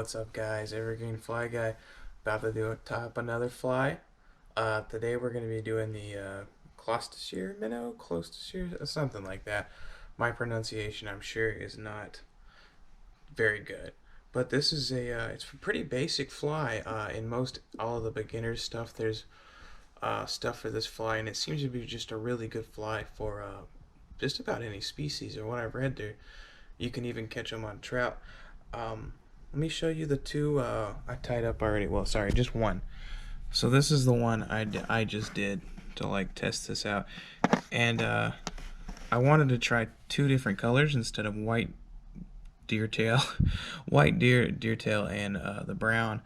What's up, guys? Evergreen Fly Guy, about to do top another fly. Today we're going to be doing the Clouser Minnow, Clouser, something like that. My pronunciation, I'm sure, is not very good, but this is it's a pretty basic fly. In most all of the beginners stuff, there's stuff for this fly, and it seems to be just a really good fly for just about any species. Or what I've read, there you can even catch them on trout. Let me show you the two I tied up already. Well, sorry, just one. So this is the one I just did to like test this out, and I wanted to try two different colors instead of white deer tail, white deer tail, and the brown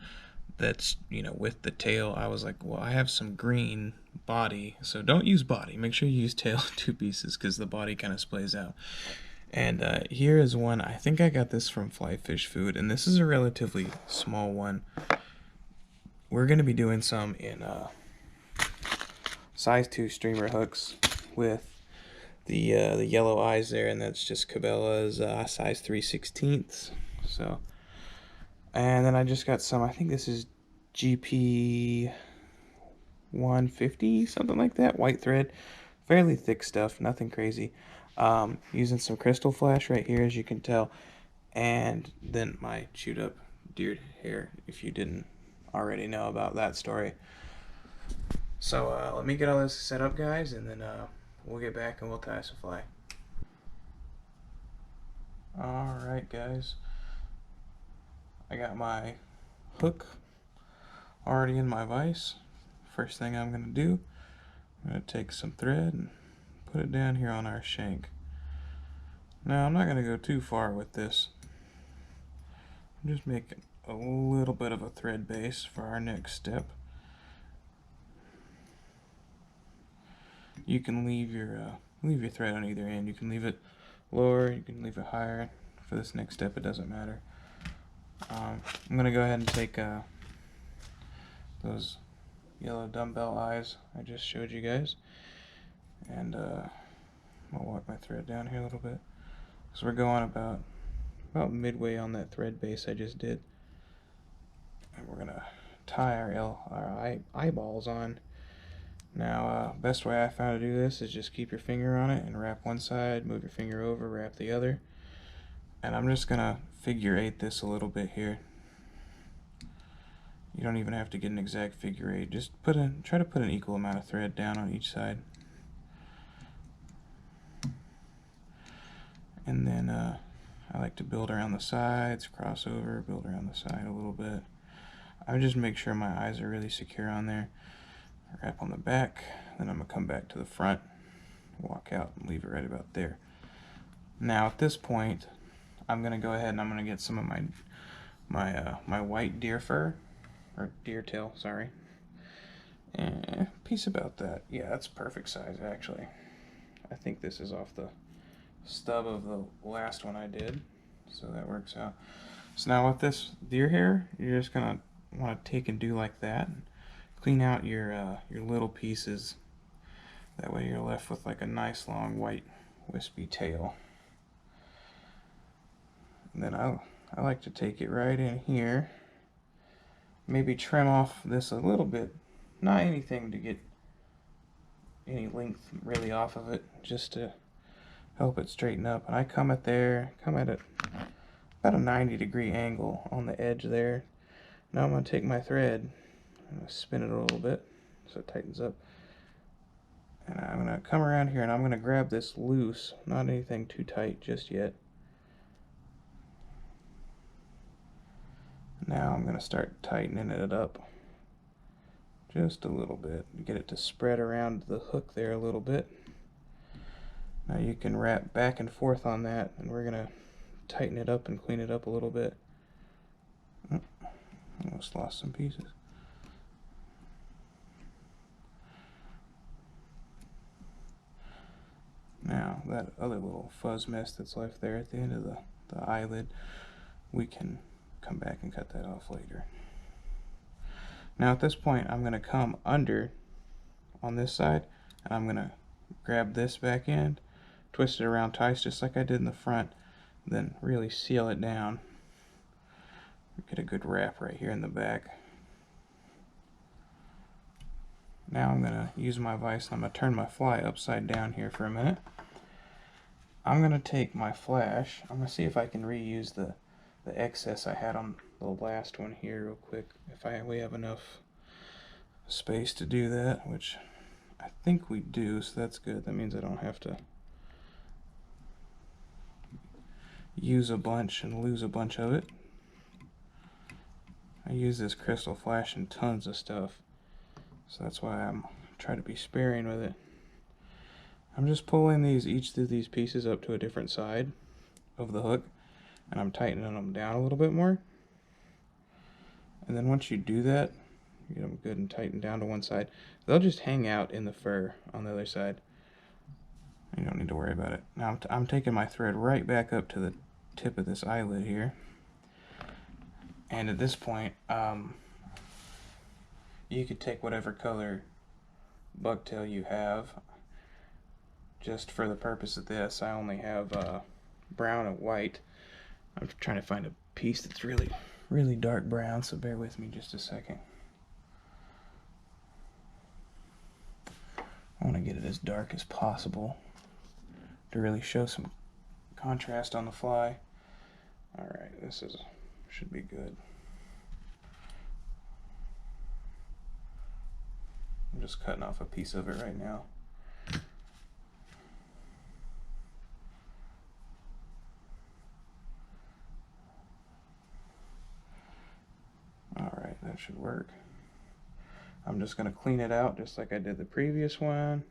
that's with the tail. I was like, well, I have some green body, so don't use body. Make sure you use tail in two pieces because the body kind of splays out. And here is one. I think I got this from Fly Fish Food, and this is a relatively small one. We're going to be doing some in size 2 streamer hooks with the yellow eyes there, and that's just Cabela's size 3/16. So, and then I just got some. I think this is GP 150, something like that. White thread, fairly thick stuff, nothing crazy. Using some crystal flash right here, as you can tell, and then my chewed up deer hair, if you didn't already know about that story. So let me get all this set up, guys, and then we'll get back and we'll tie us a fly. Alright, guys, I got my hook already in my vise. First thing I'm going to do, I'm going to take some thread and put it down here on our shank. Now I'm not going to go too far with this. I'm just making a little bit of a thread base for our next step. You can leave your thread on either end. You can leave it lower, you can leave it higher. For this next step, it doesn't matter. I'm going to go ahead and take those yellow dumbbell eyes I just showed you guys, and I'll walk my thread down here a little bit. So we're going about midway on that thread base I just did, and we're gonna tie our eyeballs on. Now, best way I found to do this is just keep your finger on it and wrap one side, move your finger over, wrap the other. And I'm just gonna figure 8 this a little bit here. You don't even have to get an exact figure 8. Just try to put an equal amount of thread down on each side. And then I like to build around the sides, cross over, build around the side a little bit. I just make sure my eyes are really secure on there. Wrap on the back, then I'm going to come back to the front, walk out, and leave it right about there. Now at this point, I'm going to go ahead and I'm going to get some of my white deer fur, or deer tail, sorry. And piece about that. Yeah, that's perfect size actually. I think this is off the stub of the last one I did, so that works out. So now with this deer hair, you're just gonna want to take and do like that. Clean out your little pieces. That way you're left with like a nice long white wispy tail. And then I like to take it right in here. Maybe trim off this a little bit. Not anything to get any length really off of it, just to help it straighten up. And I come at it about a 90-degree angle on the edge there. Now I'm going to take my thread and spin it a little bit so it tightens up. And I'm going to come around here and I'm going to grab this loose, not anything too tight just yet. Now I'm going to start tightening it up just a little bit, get it to spread around the hook there a little bit. Now you can wrap back and forth on that, and we're going to tighten it up and clean it up a little bit. Oh, almost lost some pieces. Now that other little fuzz mess that's left there at the end of the eyelid, we can come back and cut that off later. Now at this point I'm going to come under on this side, and I'm going to grab this back end, twist it around tight just like I did in the front, then really seal it down. Get a good wrap right here in the back. Now I'm going to use my vise and I'm going to turn my fly upside down here for a minute. I'm going to take my flash. I'm going to see if I can reuse the excess I had on the last one here real quick. If we have enough space to do that, which I think we do, so that's good. That means I don't have to use a bunch and lose a bunch of it. I use this crystal flash in tons of stuff, so that's why I'm trying to be sparing with it. I'm just pulling each of these pieces up to a different side of the hook, and I'm tightening them down a little bit more. And then once you do that, you get them good and tightened down to one side, they'll just hang out in the fur on the other side. You don't need to worry about it. Now I'm taking my thread right back up to the tip of this eyelid here. And at this point, you could take whatever color bucktail you have. Just for the purpose of this, I only have brown and white. I'm trying to find a piece that's really, really dark brown, so bear with me just a second. I want to get it as dark as possible to really show some contrast on the fly. Alright, this should be good. I'm just cutting off a piece of it right now. Alright, that should work. I'm just going to clean it out just like I did the previous one.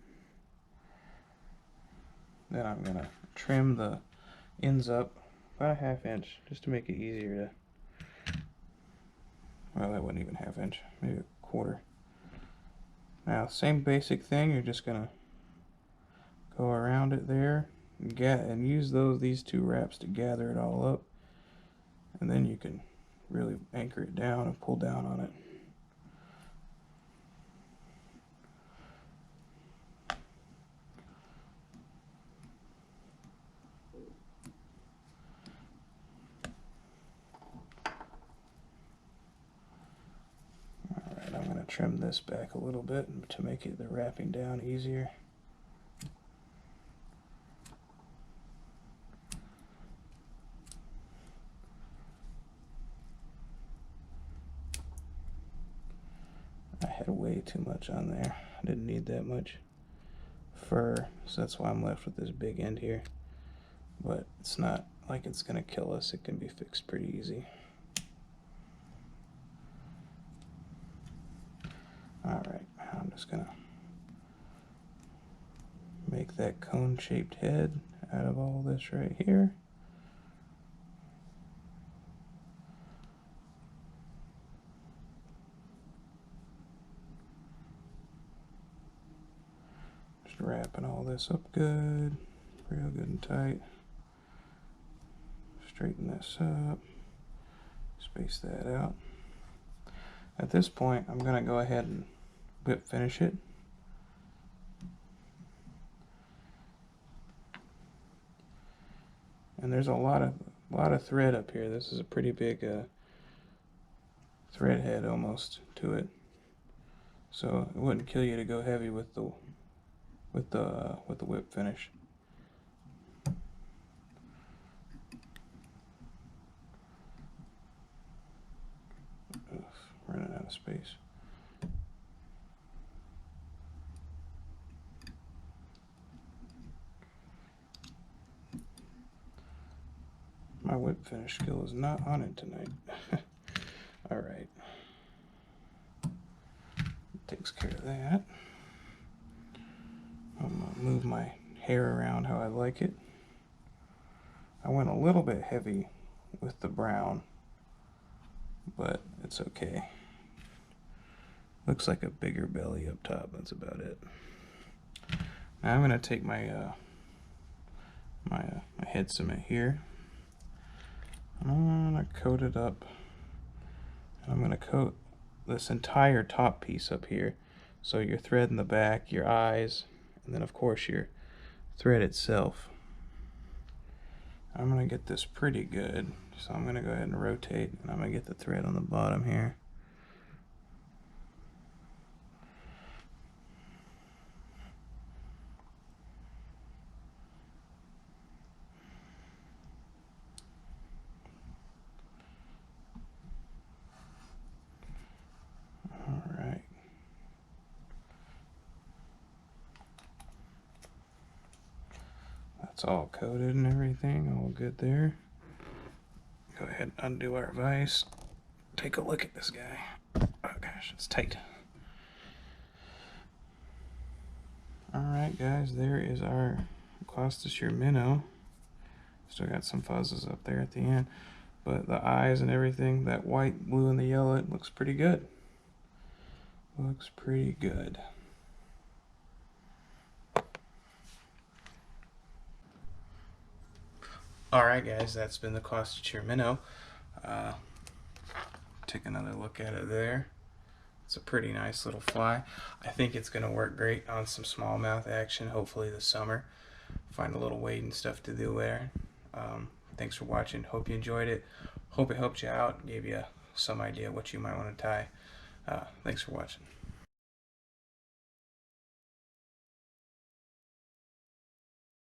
Then I'm going to trim the ends up about a ½ inch just to make it easier to, well, that wasn't even ½ inch, maybe a quarter. Now, same basic thing, you're just going to go around it there and use these two wraps to gather it all up. And then you can really anchor it down and pull down on it. Alright, I'm going to trim this back a little bit to make the wrapping down easier. I had way too much on there. I didn't need that much fur, so that's why I'm left with this big end here. But it's not like it's going to kill us. It can be fixed pretty easy. Alright, I'm just going to make that cone-shaped head out of all this right here. Just wrapping all this up good, real good and tight. Straighten this up, space that out. At this point, I'm going to go ahead and whip finish it. And there's a lot of thread up here. This is a pretty big thread head almost to it, so it wouldn't kill you to go heavy with the whip finish. Ugh, running out of space. My whip finish skill is not on it tonight. Alright. Takes care of that. I'm going to move my hair around how I like it. I went a little bit heavy with the brown, but it's okay. Looks like a bigger belly up top, that's about it. Now I'm going to take my my head cement here. I'm going to coat it up. And I'm going to coat this entire top piece up here. So your thread in the back, your eyes, and then of course your thread itself. I'm going to get this pretty good. So I'm going to go ahead and rotate, and I'm going to get the thread on the bottom here. Alright. That's all coated and everything, all good there. Go ahead and undo our vise. Take a look at this guy. Oh gosh, it's tight. Alright guys, there is our Clouser Minnow. Still got some fuzzes up there at the end. But the eyes and everything, that white, blue, and the yellow, it looks pretty good. Looks pretty good. Alright guys, that's been the Clouser Minnow. Take another look at it there. It's a pretty nice little fly. I think it's going to work great on some smallmouth action, hopefully this summer. Find a little weight and stuff to do there. Thanks for watching. Hope you enjoyed it. Hope it helped you out, gave you some idea what you might want to tie. Thanks for watching.